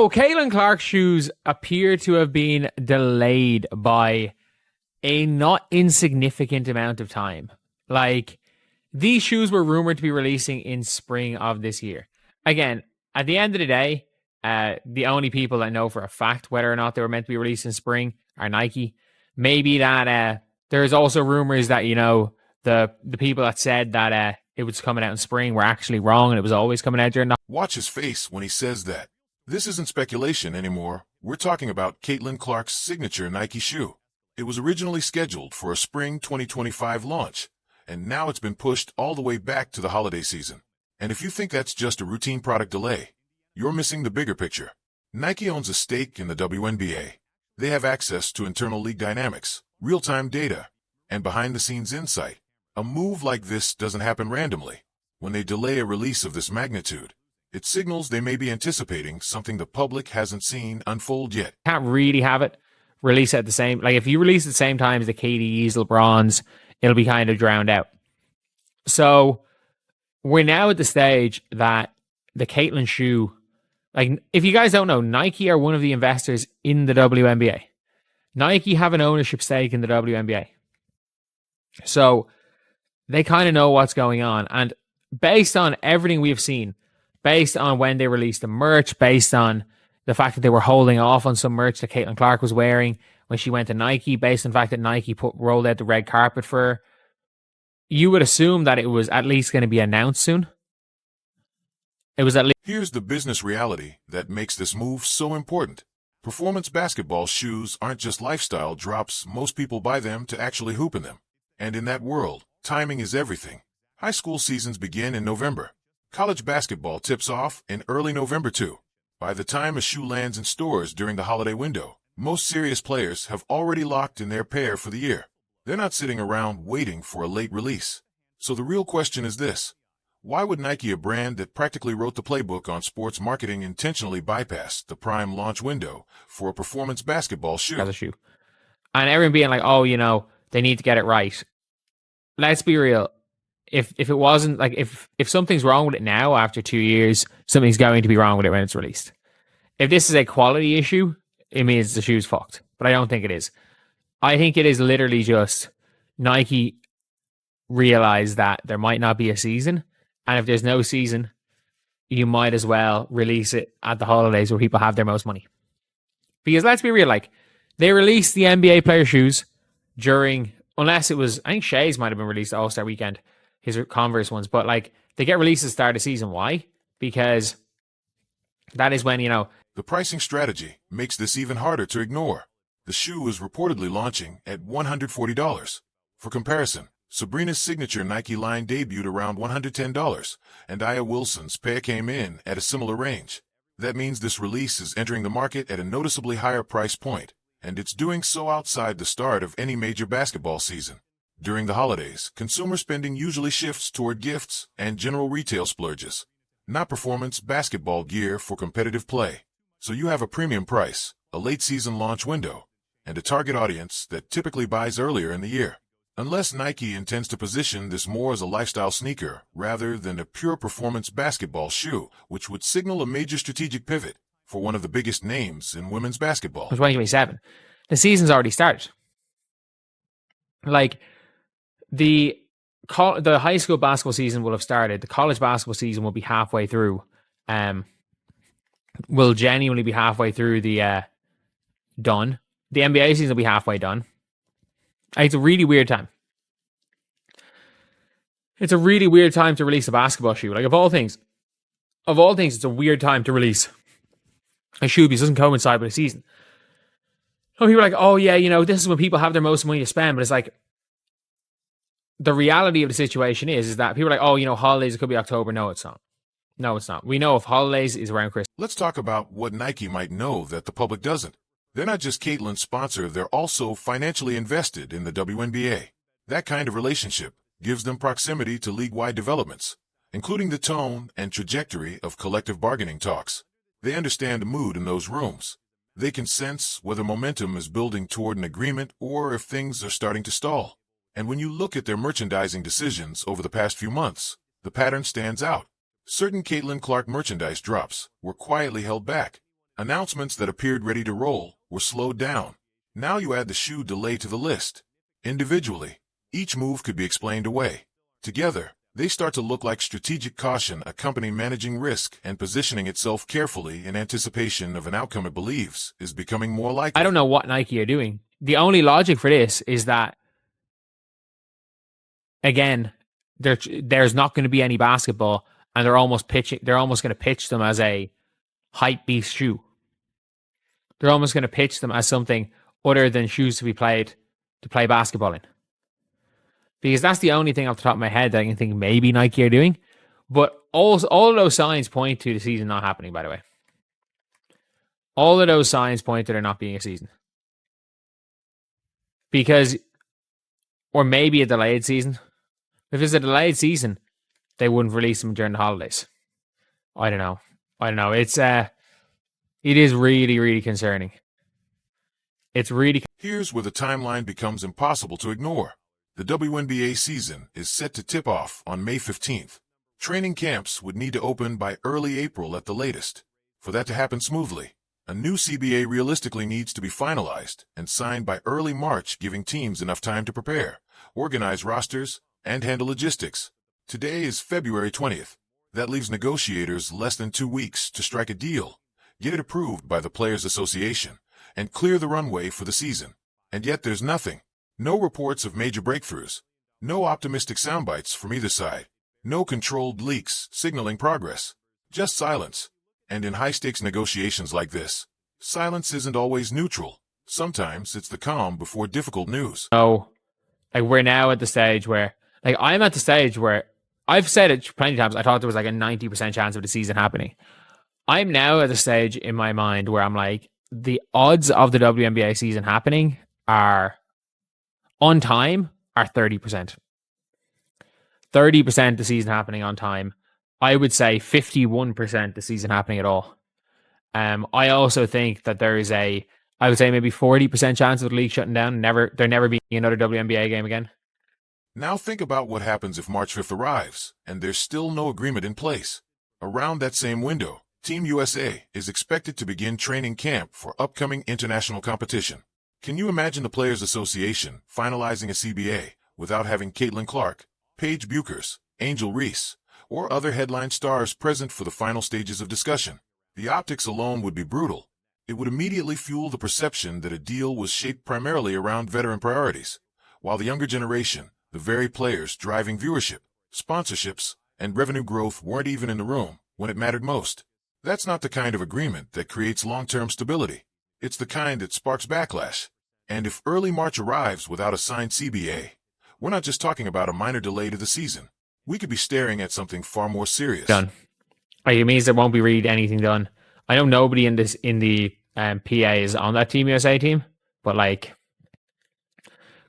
So Caitlin Clark's shoes appear to have been delayed by a not insignificant amount of time. Like, these shoes were rumored to be releasing in spring of this year. Again, at the end of the day, the only people that know for a fact whether or not they were meant to be released in spring are Nike. Maybe that there's also rumors that, you know, the people that said that it was coming out in spring were actually wrong and it was always coming out during the... Watch his face when he says that. This isn't speculation anymore. We're talking about Caitlin Clark's signature Nike shoe. It was originally scheduled for a spring 2025 launch, and now it's been pushed all the way back to the holiday season. And if you think that's just a routine product delay, you're missing the bigger picture. Nike owns a stake in the WNBA. They have access to internal league dynamics, real-time data, and behind-the-scenes insight. A move like this doesn't happen randomly. When they delay a release of this magnitude, it signals they may be anticipating something the public hasn't seen unfold yet. Can't really have it release at the same... Like, if you release at the same time as the KD's, LeBron's, it'll be kind of drowned out. So, we're now at the stage that the Caitlin shoe... Like, if you guys don't know, Nike are one of the investors in the WNBA. Nike have an ownership stake in the WNBA. So, they kind of know what's going on. And based on everything we've seen, based on when they released the merch, based on the fact that they were holding off on some merch that Caitlin Clark was wearing when she went to Nike, based on the fact that Nike rolled out the red carpet for her, you would assume that it was at least going to be announced soon. It was at least... Here's the business reality that makes this move so important. Performance basketball shoes aren't just lifestyle drops. Most people buy them to actually hoop in them. And in that world, timing is everything. High school seasons begin in November. College basketball tips off in early November too. By the time a shoe lands in stores during the holiday window, most serious players have already locked in their pair for the year. They're not sitting around waiting for a late release. So the real question is this. Why would Nike, a brand that practically wrote the playbook on sports marketing, intentionally bypass the prime launch window for a performance basketball shoe? As a shoe. And everyone being like, oh, you know, they need to get it right. Let's be real. If it wasn't, like, if something's wrong with it now after 2 years, something's going to be wrong with it when it's released. If this is a quality issue, it means the shoe's fucked. But I don't think it is. I think it is literally just Nike realized that there might not be a season. And if there's no season, you might as well release it at the holidays where people have their most money. Because let's be real, like, they released the NBA player shoes during, unless it was, I think Shea's might have been released All-Star Weekend, his Converse ones, but like, they get released at the start of the season. Why? Because that is when, you know... The pricing strategy makes this even harder to ignore. The shoe is reportedly launching at $140. For comparison, Sabrina's signature Nike line debuted around $110, and Aya Wilson's pair came in at a similar range. That means this release is entering the market at a noticeably higher price point, and it's doing so outside the start of any major basketball season. During the holidays, consumer spending usually shifts toward gifts and general retail splurges, not performance basketball gear for competitive play. So you have a premium price, a late-season launch window, and a target audience that typically buys earlier in the year. Unless Nike intends to position this more as a lifestyle sneaker rather than a pure performance basketball shoe, which would signal a major strategic pivot for one of the biggest names in women's basketball. 2027. The season's already started. Like, the high school basketball season will have started. The college basketball season will be halfway through. Will genuinely be halfway through the done. The NBA season will be halfway done. It's a really weird time. It's a really weird time to release a basketball shoe. Like, of all things, it's a weird time to release a shoe because it doesn't coincide with a season. Some people are like, oh yeah, you know, this is when people have their most money to spend. But it's like, the reality of the situation is that people are like, oh, you know, holidays, it could be October. No, it's not. No, it's not. We know if holidays is around Christmas. Let's talk about what Nike might know that the public doesn't. They're not just Caitlin's sponsor, they're also financially invested in the WNBA. That kind of relationship gives them proximity to league-wide developments, including the tone and trajectory of collective bargaining talks. They understand the mood in those rooms. They can sense whether momentum is building toward an agreement or if things are starting to stall. And when you look at their merchandising decisions over the past few months, the pattern stands out. Certain Caitlin Clark merchandise drops were quietly held back. Announcements that appeared ready to roll were slowed down. Now you add the shoe delay to the list. Individually, each move could be explained away. Together, they start to look like strategic caution, a company managing risk and positioning itself carefully in anticipation of an outcome it believes is becoming more likely. I don't know what Nike are doing. The only logic for this is that, again, there's not going to be any basketball, and they're almost going to pitch them as a hype beast shoe. They're almost going to pitch them as something other than shoes to play basketball in. Because that's the only thing off the top of my head that I can think maybe Nike are doing. But all of those signs point to the season not happening, by the way. All of those signs point to there not being a season. Because, or maybe a delayed season. If it's a delayed season, they wouldn't release them during the holidays. I don't know. It is really, really concerning. It's really... Here's where the timeline becomes impossible to ignore. The WNBA season is set to tip off on May 15th. Training camps would need to open by early April at the latest. For that to happen smoothly, a new CBA realistically needs to be finalized and signed by early March, giving teams enough time to prepare, organize rosters, and handle logistics. Today is February 20th. That leaves negotiators less than 2 weeks to strike a deal, get it approved by the Players Association, and clear the runway for the season. And yet there's nothing. No reports of major breakthroughs. No optimistic soundbites from either side. No controlled leaks signaling progress. Just silence. And in high-stakes negotiations like this, silence isn't always neutral. Sometimes it's the calm before difficult news. Oh, like we're now at the stage where, like I'm at the stage where I've said it plenty of times. I thought there was like a 90% chance of the season happening. I'm now at the stage in my mind where I'm like, the odds of the WNBA season happening are on time are 30%. 30% the season happening on time. I would say 51% the season happening at all. I also think that there is I would say maybe 40% chance of the league shutting down. There never being another WNBA game again. Now think about what happens if March 5th arrives and there's still no agreement in place. Around that same window, Team USA is expected to begin training camp for upcoming international competition. Can you imagine the Players Association finalizing a CBA without having Caitlin Clark, Paige Buchers, Angel Reese, or other headline stars present for the final stages of discussion? The optics alone would be brutal. It would immediately fuel the perception that a deal was shaped primarily around veteran priorities, while the younger generation, the very players driving viewership, sponsorships, and revenue growth weren't even in the room when it mattered most. That's not the kind of agreement that creates long-term stability. It's the kind that sparks backlash. And if early March arrives without a signed CBA, we're not just talking about a minor delay to the season. We could be staring at something far more serious. Done. It means there won't be really anything done. I know nobody in the PA is on that Team USA team, but like,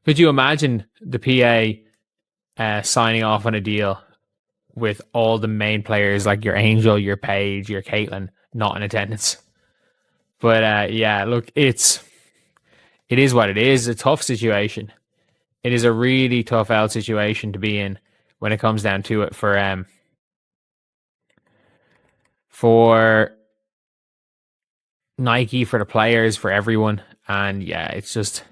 could you imagine the PA signing off on a deal with all the main players like your Angel, your Paige, your Caitlin not in attendance? But yeah, look, it is what it is. It's a tough situation. It is a really tough out situation to be in when it comes down to it for Nike, for the players, for everyone. And yeah, it's just,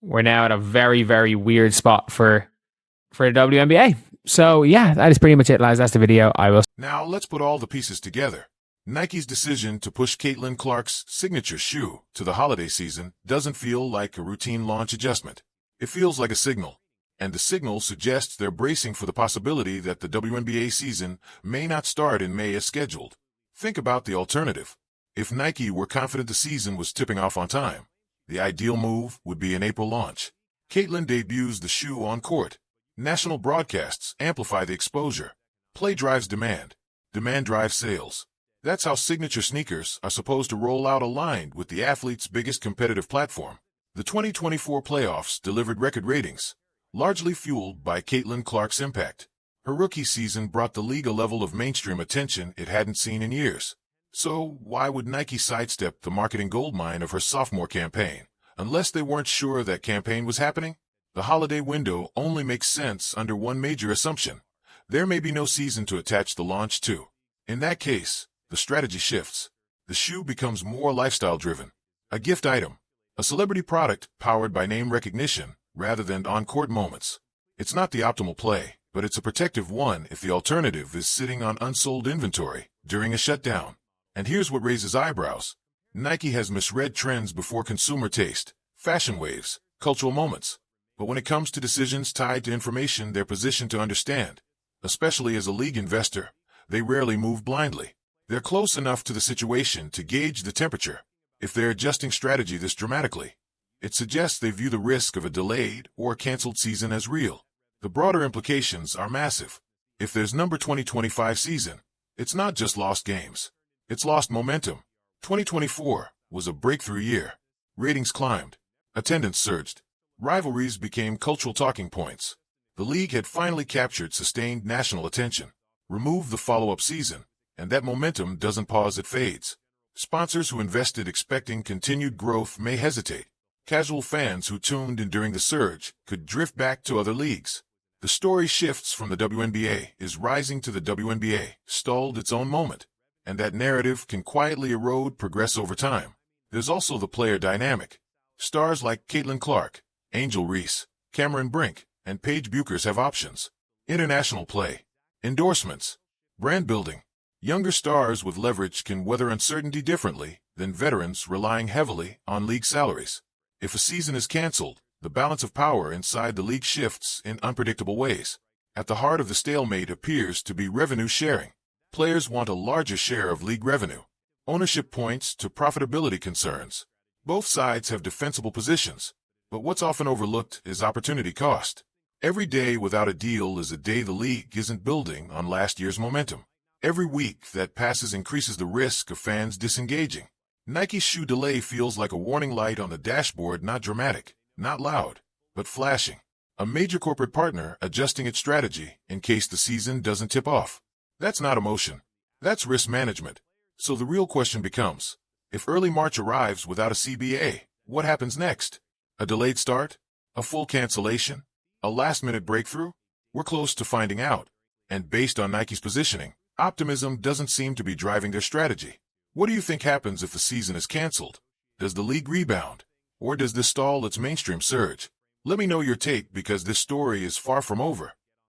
we're now at a very, very weird spot for the WNBA. So yeah, that is pretty much it, lads. That's the video. Now let's put all the pieces together. Nike's decision to push Caitlin Clark's signature shoe to the holiday season doesn't feel like a routine launch adjustment. It feels like a signal. And the signal suggests they're bracing for the possibility that the WNBA season may not start in May as scheduled. Think about the alternative. If Nike were confident the season was tipping off on time, the ideal move would be an April launch. Caitlin debuts the shoe on court. National broadcasts amplify the exposure. Play drives demand. Demand drives sales. That's how signature sneakers are supposed to roll out, aligned with the athlete's biggest competitive platform. The 2024 playoffs delivered record ratings, largely fueled by Caitlin Clark's impact. Her rookie season brought the league a level of mainstream attention it hadn't seen in years. So why would Nike sidestep the marketing goldmine of her sophomore campaign, unless they weren't sure that campaign was happening? The holiday window only makes sense under one major assumption. There may be no season to attach the launch to. In that case, the strategy shifts. The shoe becomes more lifestyle-driven. A gift item. A celebrity product powered by name recognition rather than on-court moments. It's not the optimal play, but it's a protective one if the alternative is sitting on unsold inventory during a shutdown. And here's what raises eyebrows. Nike has misread trends before consumer taste, fashion waves, cultural moments. But when it comes to decisions tied to information they're positioned to understand, especially as a league investor, they rarely move blindly. They're close enough to the situation to gauge the temperature. If they're adjusting strategy this dramatically, it suggests they view the risk of a delayed or canceled season as real. The broader implications are massive. If there's number 2025 season, it's not just lost games. It's lost momentum. 2024 was a breakthrough year. Ratings climbed. Attendance surged. Rivalries became cultural talking points. The league had finally captured sustained national attention. Remove the follow-up season, and that momentum doesn't pause, it fades. Sponsors who invested expecting continued growth may hesitate. Casual fans who tuned in during the surge could drift back to other leagues. The story shifts from the WNBA is rising to the WNBA stalled its own moment, and that narrative can quietly progress over time. There's also the player dynamic. Stars like Caitlin Clark, Angel Reese, Cameron Brink, and Paige Buchers have options. International play, endorsements, brand building. Younger stars with leverage can weather uncertainty differently than veterans relying heavily on league salaries. If a season is canceled, the balance of power inside the league shifts in unpredictable ways. At the heart of the stalemate appears to be revenue sharing. Players want a larger share of league revenue. Ownership points to profitability concerns. Both sides have defensible positions, but what's often overlooked is opportunity cost. Every day without a deal is a day the league isn't building on last year's momentum. Every week that passes increases the risk of fans disengaging. Nike's shoe delay feels like a warning light on the dashboard, not dramatic, not loud, but flashing. A major corporate partner adjusting its strategy in case the season doesn't tip off. That's not emotion. That's risk management. So the real question becomes, if early March arrives without a CBA, what happens next? A delayed start? A full cancellation? A last-minute breakthrough? We're close to finding out. And based on Nike's positioning, optimism doesn't seem to be driving their strategy. What do you think happens if the season is canceled? Does the league rebound? Or does this stall its mainstream surge? Let me know your take, because this story is far from over.